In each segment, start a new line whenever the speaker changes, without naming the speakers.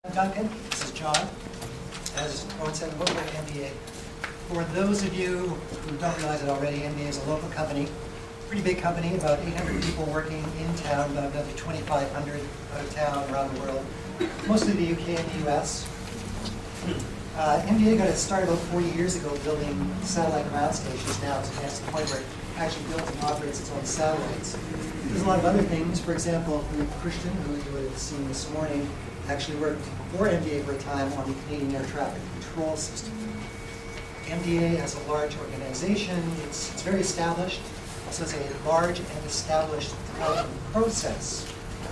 I'm Duncan. This is John. As Owen said, we're with MBA. For those of you who don't realize it already, MBA is a local company, pretty big company, about 800 people working in town, about another 2,500 out of town around the world, mostly the UK and the US. MBA got its start about 40 years ago building satellite ground stations. Now it's advanced to the point where it actually builds and operates its own satellites. There's a lot of other things. For example, Christian, who you would have seen this morning, actually worked for MDA for a time on the Canadian Air Traffic Control System. MDA as a large organization, it's very established. Also it's a large and established development process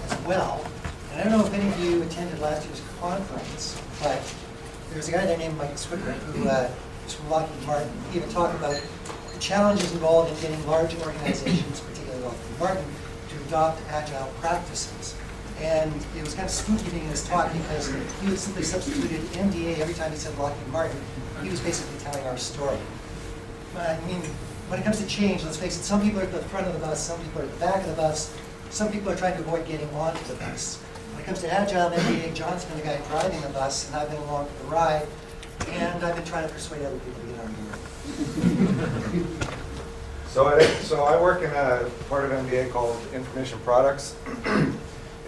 as well. And I don't know if any of you attended last year's conference, but there was a guy there named Mike Swigert who was from Lockheed Martin. He even talked about the challenges involved in getting large organizations, particularly Lockheed Martin, to adopt agile practices. And it was kind of spooky being in his talk because he would simply substituted MDA every time he said Lockheed Martin. He was basically telling our story. But I mean, when it comes to change, let's face it, some people are at the front of the bus, some people are at the back of the bus, some people are trying to avoid getting onto the bus. When it comes to Agile and MDA, John's been the guy driving the bus, and I've been along for the ride, and I've been trying to persuade other people to get on board.
So I work in a part of MBA called Information Products.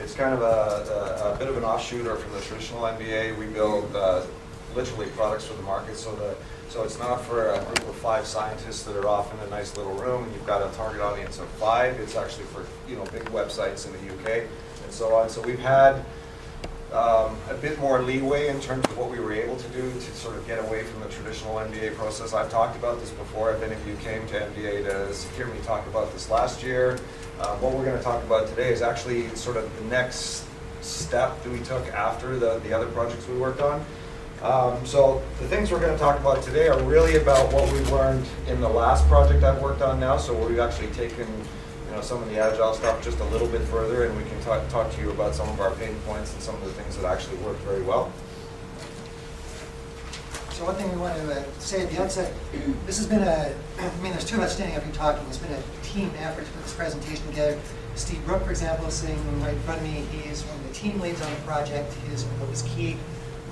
It's kind of a bit of an offshoot or from the traditional MBA. We build literally products for the market. So it's not for a group of 5 scientists that are off in a nice little room and you've got a target audience of 5. It's actually for big websites in the UK and so on. So we've had a bit more leeway in terms of what we were able to do to sort of get away from the traditional MBA process. I've talked about this before. If any of you came to MBA to hear me talk about this last year, what we're going to talk about today is actually sort of the next step that we took after the other projects we worked on. So the things we're going to talk about today are really about what we learned in the last project I've worked on now. So we've actually taken some of the Agile stuff just a little bit further, and we can talk to you about some of our pain points and some of the things that actually work very well.
So one thing we want to say at the outset, this has been there's 2 of us standing up here talking. It's been a team effort to put this presentation together. Steve Brook, for example, is sitting right in front of me. He is one of the team leads on the project. His input was key.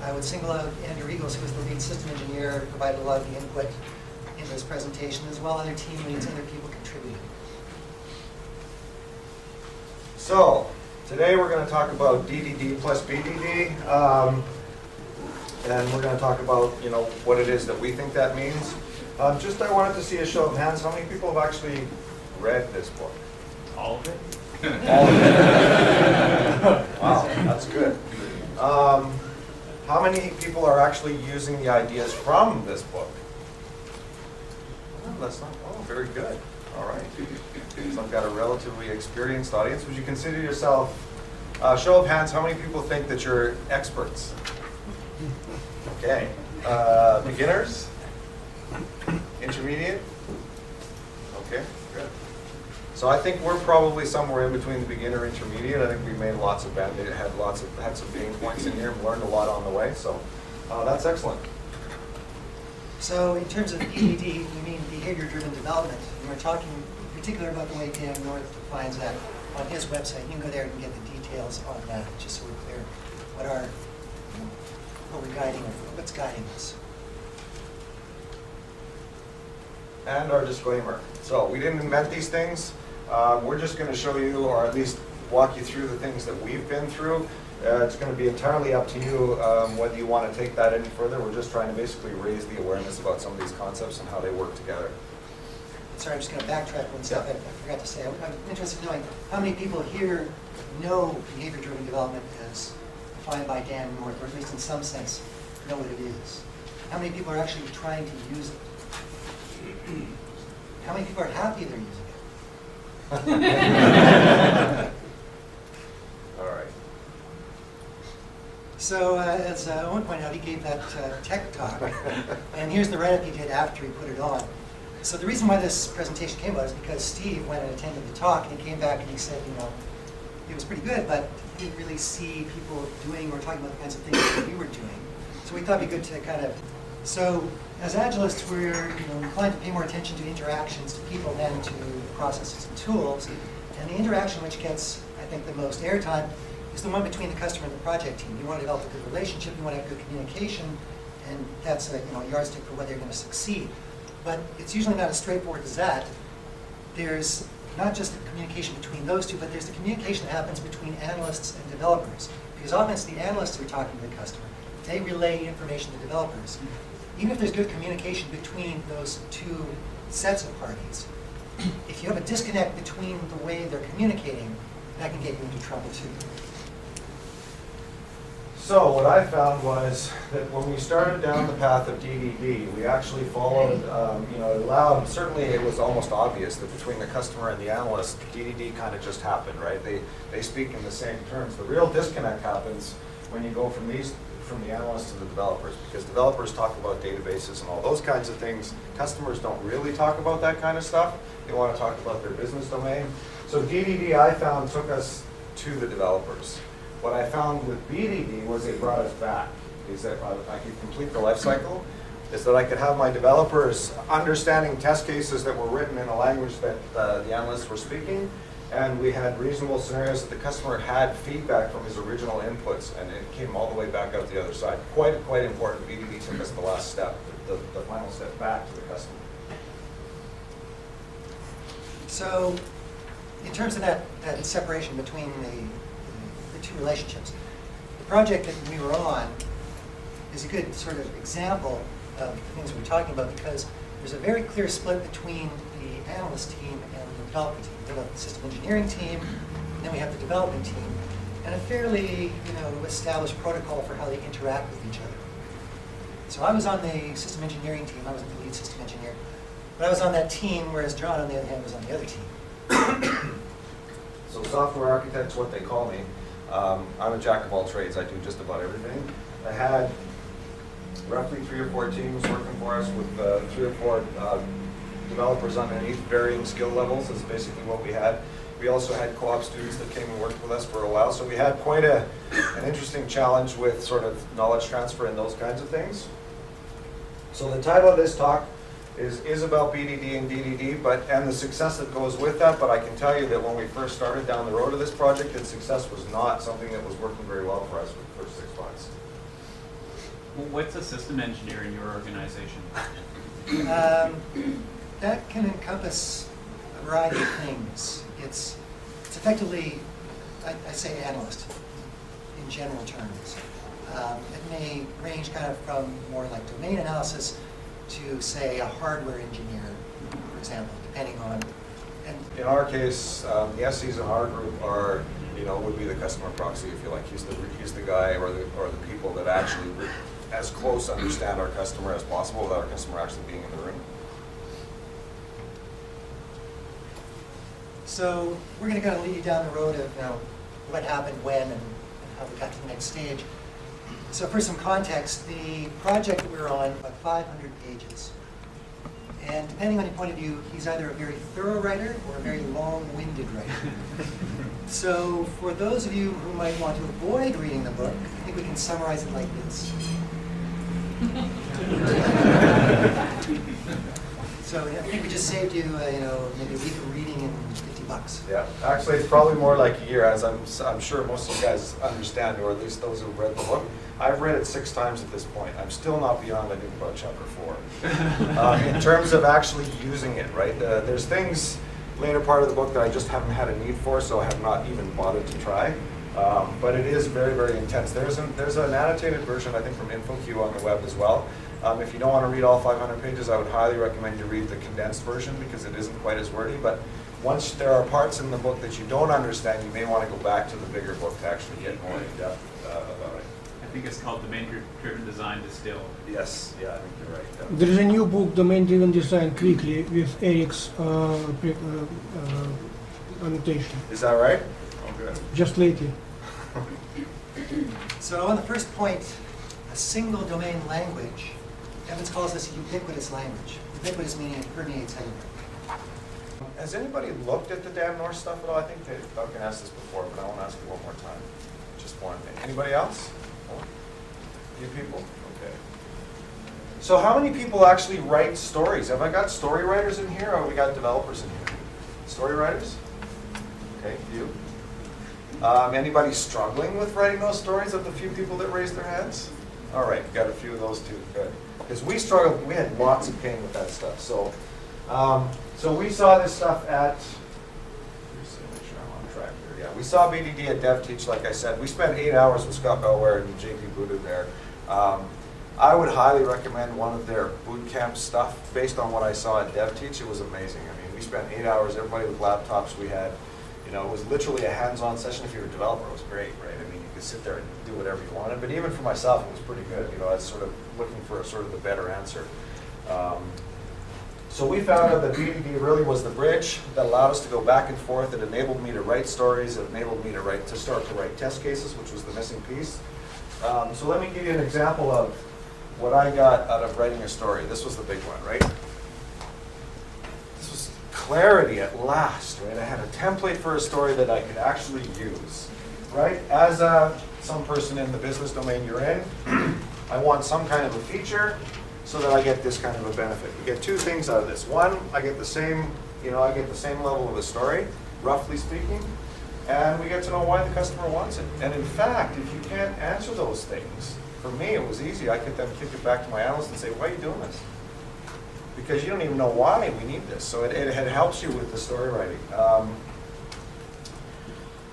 I would single out Andrew Eagles, who was the lead system engineer, provided a lot of the input in this presentation, as well as other team leads, other people contributed.
So today we're going to talk about DDD plus BBB, and we're going to talk about what it is that we think that means. I wanted to see a show of hands. How many people have actually read this book?
All of it?
All of it. Wow, that's good. How many people are actually using the ideas from this book? Oh, that's not. Oh, very good. All right. So I've got a relatively experienced audience. Would you consider yourself, show of hands, how many people think that you're experts? Okay. Beginners? Intermediate? Okay, good. So I think we're probably somewhere in between the beginner and intermediate. I think we made lots of had some pain points in here and learned a lot on the way. So that's excellent.
So in terms of DDD, we mean behavior-driven development. And we're talking in particular about the way Dan North defines that on his website. You can go there and get the details on that, just so we're clear what's guiding us.
And our disclaimer. So we didn't invent these things. We're just going to show you, or at least walk you through the things that we've been through. It's going to be entirely up to you whether you want to take that any further. We're just trying to basically raise the awareness about some of these concepts and how they work together.
Sorry, I'm just going to backtrack one step. I forgot to say. I'm interested in knowing how many people here know behavior-driven development as defined by Dan North, or at least in some sense know what it is. How many people are actually trying to use it? How many people are happy they're using it?
All right.
So as Owen pointed out, he gave that tech talk. And here's the write-up he did after he put it on. So the reason why this presentation came about is because Steve went and attended the talk, and he came back and he said, it was pretty good, but he didn't really see people doing or talking about the kinds of things that we were doing. So we thought it'd be good to so as Agilists, we're inclined to pay more attention to interactions, to people than to processes and tools. And the interaction which gets, I think, the most airtime is the one between the customer and the project team. You want to develop a good relationship, you want to have good communication, and that's a yardstick for whether you're going to succeed. But it's usually not as straightforward as that. There's not just the communication between those two, but there's the communication that happens between analysts and developers. Because often it's the analysts who are talking to the customer. They relay information to developers. Even if there's good communication between those two sets of parties, if you have a disconnect between the way they're communicating, that can get you into trouble too.
So what I found was that when we started down the path of DDD, we actually followed, it allowed, certainly it was almost obvious that between the customer and the analyst, DDD kind of just happened, right? They speak in the same terms. The real disconnect happens when you go from the analysts to the developers, because developers talk about databases and all those kinds of things. Customers don't really talk about that kind of stuff. They want to talk about their business domain. So DDD, I found, took us to the developers. What I found with BDD was it brought us back. Is that I could complete the life cycle, is that I could have my developers understanding test cases that were written in a language that the analysts were speaking, and we had reasonable scenarios that the customer had feedback from his original inputs, and it came all the way back out the other side. Quite important. BDD took us the last step, the final step back to the customer.
So, in terms of that separation between the two relationships, the project that we were on is a good sort of example of the things we're talking about, because there's a very clear split between the analyst team and the development team. We have the system engineering team, and then we have the development team, and a fairly established protocol for how they interact with each other. So I was on the system engineering team. I wasn't the lead system engineer, but I was on that team, whereas John, on the other hand, was on the other team.
So software architect's what they call me. I'm a jack of all trades. I do just about everything. I had roughly 3 or 4 teams working for us with 3 or 4 developers underneath, varying skill levels is basically what we had. We also had co-op students that came and worked with us for a while, so we had quite an interesting challenge with sort of knowledge transfer and those kinds of things. So the title of this talk is about BDD and DDD, and the success that goes with that, but I can tell you that when we first started down the road of this project, that success was not something that was working very well for us for the first 6 months.
Well, what's a system engineer in your organization?
That can encompass a variety of things. It's effectively, I say analyst in general terms. It may range kind of from more like domain analysis to, say, a hardware engineer, for example, depending on. And
in our case, the SEs in our group are, would be the customer proxy, if you like. He's the guy or the people that actually as close understand our customer as possible without our customer actually being in the room.
So we're going to kind of lead you down the road of what happened when and how we got to the next stage. So for some context, the project that we're on, about 500 pages. And depending on your point of view, he's either a very thorough writer or a very long-winded writer. So for those of you who might want to avoid reading the book, I think we can summarize it like this. So I think we just saved you, maybe a week of reading and $50.
Yeah, actually, it's probably more like a year, as I'm sure most of you guys understand, or at least those who've read the book. I've read it 6 times at this point. I'm still not beyond, I think, about chapter 4. In terms of actually using it, right? There's things later part of the book that I just haven't had a need for, so I have not even bothered to try. But it is very, very intense. There's an annotated version, I think, from InfoQ on the web as well. If you don't want to read all 500 pages, I would highly recommend you read the condensed version because it isn't quite as wordy. But once there are parts in the book that you don't understand, you may want to go back to the bigger book to actually get more in depth about it.
I think it's called Domain-Driven Design Distilled.
Yes, yeah, I think you're right. Yeah.
There is a new book, Domain-Driven Design Quickly, with Eric's annotation.
Is that right? Oh, good.
Just lately.
So on the first point, a single domain language, Evans calls this a ubiquitous language. Ubiquitous meaning it permeates everywhere.
Has anybody looked at the Dan North stuff at all? I think that Duncan asked this before, but I want to ask it one more time. Just one thing. Anybody else? A few people? Okay. So how many people actually write stories? Have I got story writers in here, or have we got developers in here? Story writers? Okay, you? Anybody struggling with writing those stories of the few people that raised their hands? All right, got a few of those too, good. Because we struggled, we had lots of pain with that stuff. So, so we saw this stuff at, just to make sure I'm on track here. Yeah, we saw BDD at DevTeach, like I said. We spent 8 hours with Scott Bellware and JP Buddha there. I would highly recommend one of their boot camp stuff based on what I saw at DevTeach. It was amazing. I mean, we spent 8 hours, everybody with laptops. We had, you know, it was literally a hands-on session. If you were a developer, it was great, right? I mean, you could sit there and do whatever you wanted. But even for myself, it was pretty good. You know, I was sort of looking for a sort of the better answer. So we found out that BDD really was the bridge that allowed us to go back and forth. It enabled me to write stories. It enabled me to start to write test cases, which was the missing piece. So let me give you an example of what I got out of writing a story. This was the big one, right? This was clarity at last, right? I had a template for a story that I could actually use, right? As some person in the business domain you're in, I want some kind of a feature so that I get this kind of a benefit. We get two things out of this. One, I get the same, you know, I get the same level of a story, roughly speaking, and we get to know why the customer wants it. And in fact, if you can't answer those things, for me, it was easy. I could then kick it back to my analyst and say, why are you doing this? Because you don't even know why we need this. So it helps you with the story writing.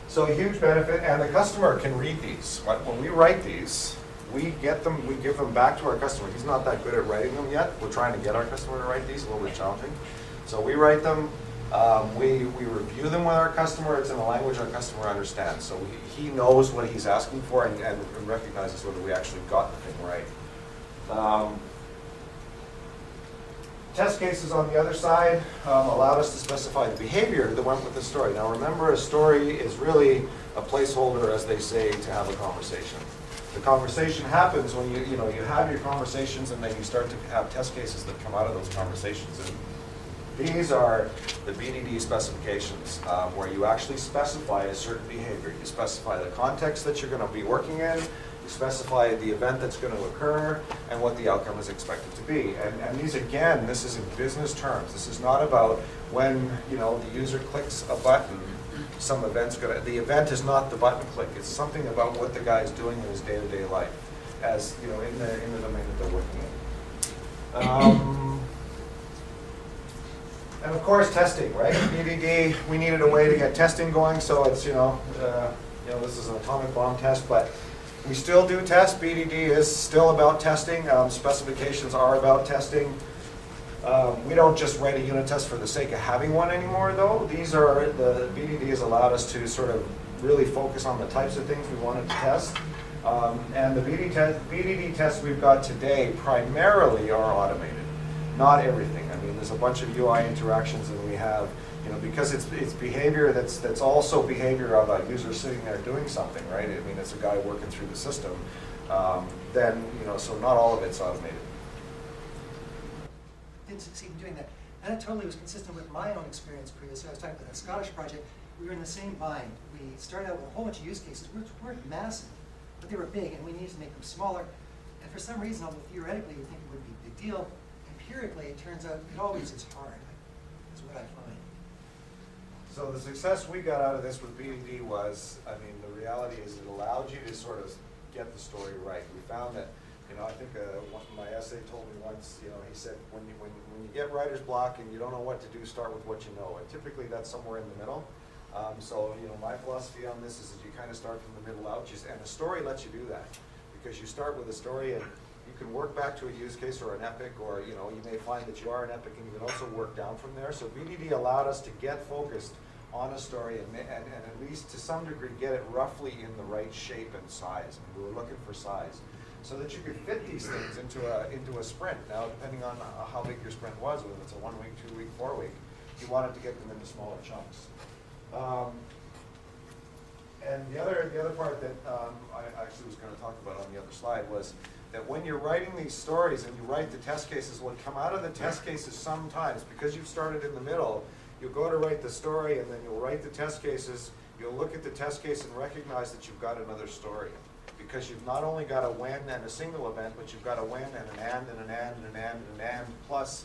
So a huge benefit, and the customer can read these. When we write these, we give them back to our customer. He's not that good at writing them yet. We're trying to get our customer to write these, a little bit challenging. So we write them, we review them with our customer. It's in a language our customer understands. So he knows what he's asking for and recognizes whether we actually got the thing right. Test cases on the other side allowed us to specify the behavior that went with the story. Now remember, a story is really a placeholder, as they say, to have a conversation. The conversation happens when you have your conversations, and then you start to have test cases that come out of those conversations. And these are the BDD specifications, where you actually specify a certain behavior. You specify the context that you're going to be working in, you specify the event that's going to occur, and what the outcome is expected to be. And these, again, this is in business terms. This is not about when the user clicks a button, some event's going to, the event is not the button click. It's something about what the guy is doing in his day-to-day life, as in the domain that they're working in. And of course, testing, right? BDD, we needed a way to get testing going, so it's, this is an atomic bomb test, but we still do test. BDD is still about testing. Specifications are about testing. We don't just write a unit test for the sake of having one anymore, though. The BDD has allowed us to sort of really focus on the types of things we wanted to test. And the BDD tests we've got today primarily are automated. Not everything. I mean, there's a bunch of UI interactions, and we have, because it's behavior that's also behavior of a user sitting there doing something, right? I mean, it's a guy working through the system. Then, so not all of it's automated.
Didn't succeed in doing that. And it totally was consistent with my own experience previously. I was talking about that Scottish project. We were in the same bind. We started out with a whole bunch of use cases, which weren't massive, but they were big, and we needed to make them smaller. And for some reason, although theoretically you think it would be a big deal, empirically it turns out it always is hard, is what I find.
So the success we got out of this with BDD was, the reality is it allowed you to sort of get the story right. We found that, I think my essay told me once, he said, when you get writer's block and you don't know what to do, start with what you know. And typically that's somewhere in the middle. So, my philosophy on this is that you kind of start from the middle out. And the story lets you do that, because you start with a story and you can work back to a use case or an epic, or, you may find that you are an epic, and you can also work down from there. So BDD allowed us to get focused on a story and at least to some degree get it roughly in the right shape and size. And we were looking for size, so that you could fit these things into a sprint. Now, depending on how big your sprint was, whether it's a 1 week, 2 week, 4 week, you wanted to get them into smaller chunks. And the other part that I actually was going to talk about on the other slide was that when you're writing these stories and you write the test cases, what come out of the test cases sometimes, because you've started in the middle, you'll go to write the story and then you'll write the test cases, you'll look at the test case and recognize that you've got another story. Because you've not only got a when and a single event, but you've got a when and an and and an and and an and and an and, plus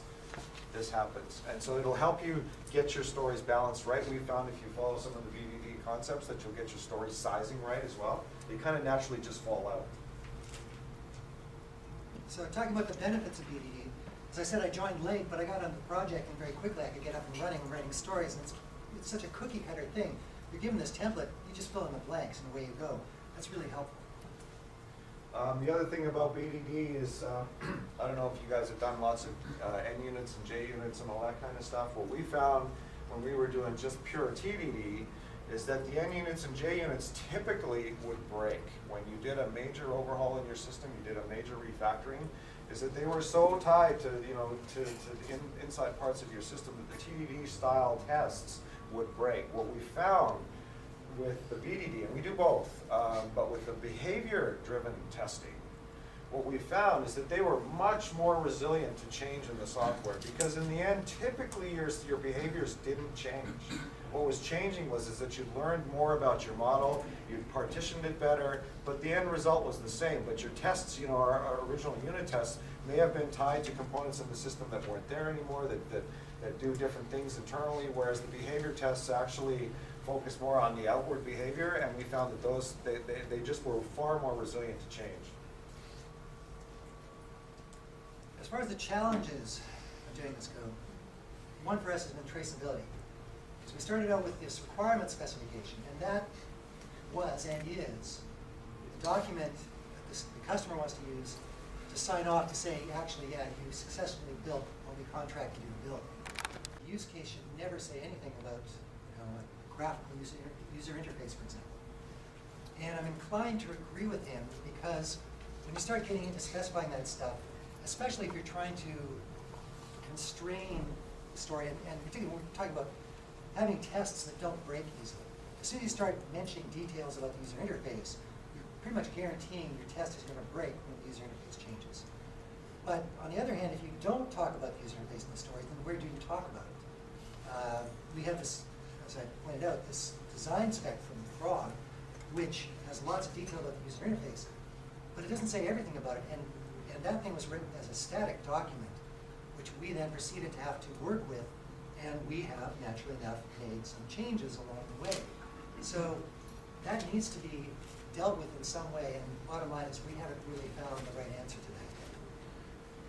this happens. And so it'll help you get your stories balanced right. We found if you follow some of the BDD concepts that you'll get your story sizing right as well. They kind of naturally just fall out.
So talking about the benefits of BDD, as I said, I joined late, but I got on the project and very quickly I could get up and running and writing stories. And it's such a cookie cutter thing. You're given this template, you just fill in the blanks and away you go. That's really helpful.
The other thing about BDD is, I don't know if you guys have done lots of N units and J units and all that kind of stuff. What we found when we were doing just pure TDD is that the N units and J units typically would break. When you did a major overhaul in your system, you did a major refactoring, is that they were so tied to, to the inside parts of your system that the TDD style tests would break. What we found with the BDD, and we do both, but with the behavior-driven testing, what we found is that they were much more resilient to change in the software, because in the end, typically your behaviors didn't change. What was changing is that you learned more about your model, you partitioned it better, but the end result was the same. But your tests, our original unit tests, may have been tied to components in the system that weren't there anymore, that do different things internally, whereas the behavior tests actually focus more on the outward behavior, and we found that those, they just were far more resilient to change.
As far as the challenges of doing this go, one for us has been traceability. So we started out with this requirement specification, and that was and is the document that the customer wants to use to sign off to say, actually, yeah, you successfully built what we contracted you to build. The use case should never say anything about a graphical user interface, for example. And I'm inclined to agree with him, because when you start getting into specifying that stuff, especially if you're trying to constrain the story, and particularly when we're talking about having tests that don't break easily. As soon as you start mentioning details about the user interface, you're pretty much guaranteeing your test is going to break when the user interface changes. But on the other hand, if you don't talk about the user interface in the story, then where do you talk about it? We have this, as I pointed out, this design spec from Frog, which has lots of detail about the user interface, but it doesn't say everything about it. And that thing was written as a static document, which we then proceeded to have to work with, and we have, naturally enough, made some changes along the way. So that needs to be dealt with in some way, and bottom line is we haven't really found the right answer to that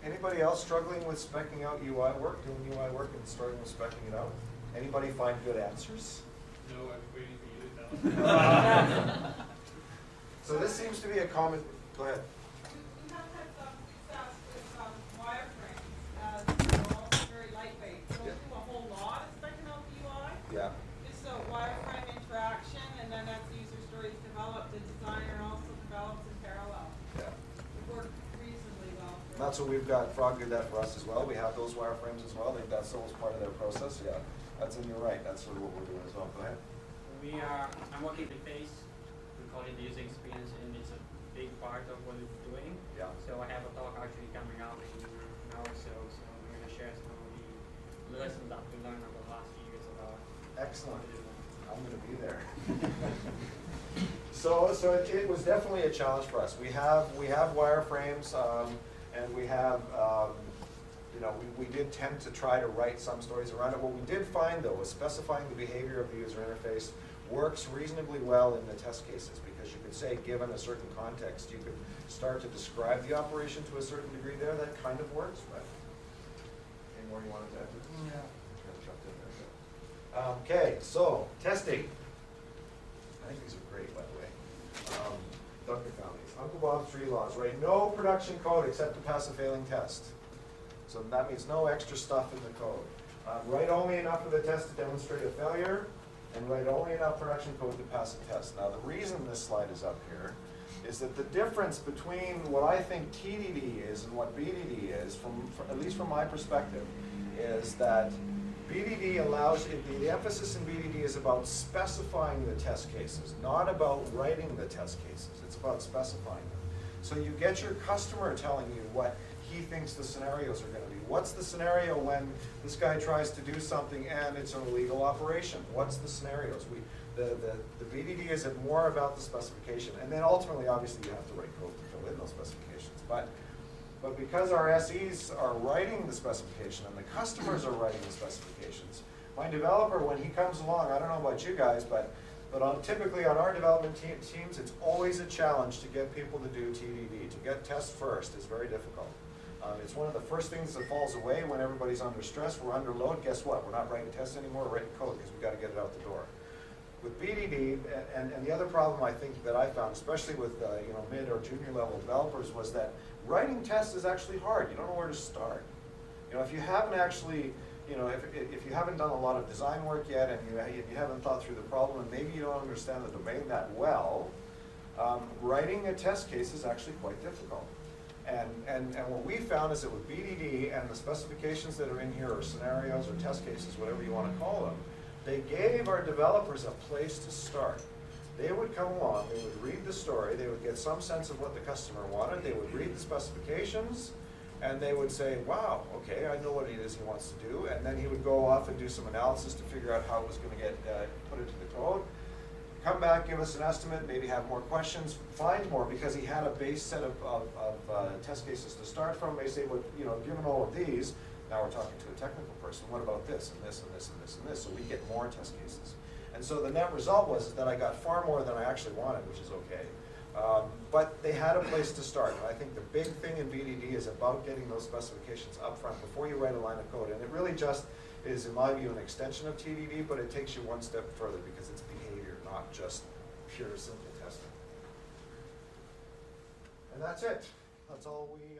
yet.
Anybody else struggling with speccing out UI work, doing UI work and struggling with speccing it out? Anybody find good answers?
No, I'm waiting for you to tell.
So this seems to be a common, go ahead.
We have had some success with wireframes, they're also very lightweight. So we'll
Yeah.
do a whole lot of specking out the UI.
Yeah.
Just a wireframe interaction, and then as the user story is developed, the designer also develops in parallel.
Yeah.
It worked reasonably well. for
That's what we've got. Frog did that for us as well. We have those wireframes as well. That's always part of their process. Yeah, that's and you're right. That's sort of what we're doing as well. Go ahead.
I'm working with Face. We call it the user experience, and it's a big part of what we're doing.
Yeah.
So I have a talk actually coming out in an hour or so. So we're going to share some of the lessons that we learned over the last few years about.
Excellent. I'm going to be there. So it was definitely a challenge for us. We have wireframes, and we have we did tend to try to write some stories around it. What we did find though was specifying the behavior of the user interface works reasonably well in the test cases, because you could say, given a certain context, you could start to describe the operation to a certain degree there. That kind of works, but any more you wanted to add to this?
Yeah.
Jumped in there. Okay, so testing. I think these are great, by the way. Duncan found these. Uncle Bob's 3 laws, right? No production code except to pass a failing test. So that means no extra stuff in the code. Write only enough of the test to demonstrate a failure, and write only enough production code to pass a test. Now, the reason this slide is up here is that the difference between what I think TDD is and what BDD is, at least from my perspective, is that BDD allows, the emphasis in BDD is about specifying the test cases, not about writing the test cases. It's about specifying them. So you get your customer telling you what he thinks the scenarios are going to be. What's the scenario when this guy tries to do something and it's an illegal operation? What's the scenarios? The BDD is more about the specification. And then ultimately, obviously, you have to write code to fill in those specifications. But because our SEs are writing the specification and the customers are writing the specifications, my developer, when he comes along, I don't know about you guys, but
But typically on our development teams, it's always a challenge to get people to do TDD. To get test first is very difficult. It's one of the first things that falls away when everybody's under stress. We're under load. Guess what? We're not writing tests anymore. We're writing code because we've got to get it out the door. With BDD, and the other problem I think that I found, especially with mid or junior level developers, was that writing tests is actually hard. You don't know where to start. If you haven't actually, if you haven't done a lot of design work yet, and you haven't thought through the problem, and maybe you don't understand the domain that well, writing a test case is actually quite difficult. And what we found is that with BDD and the specifications that are in here, or scenarios or test cases, whatever you want to call them, they gave our developers a place to start. They would come along, they would read the story, they would get some sense of what the customer wanted, they would read the specifications, and they would say, wow, okay, I know what it is he wants to do, and then he would go off and do some analysis to figure out how it was going to get put into the code. Come back, give us an estimate, maybe have more questions, find more, because he had a base set of test cases to start from. They say, well, given all of these, now we're talking to a technical person, what about this, and this, and this, and this, and this? So we get more test cases. And so the net result was that I got far more than I actually wanted, which is okay. But they had a place to start. And I think the big thing in BDD is about getting those specifications up front before you write a line of code. And it really just is, in my view, an extension of TDD, but it takes you one step further because it's behavior, not just pure simple testing. And that's it. That's all we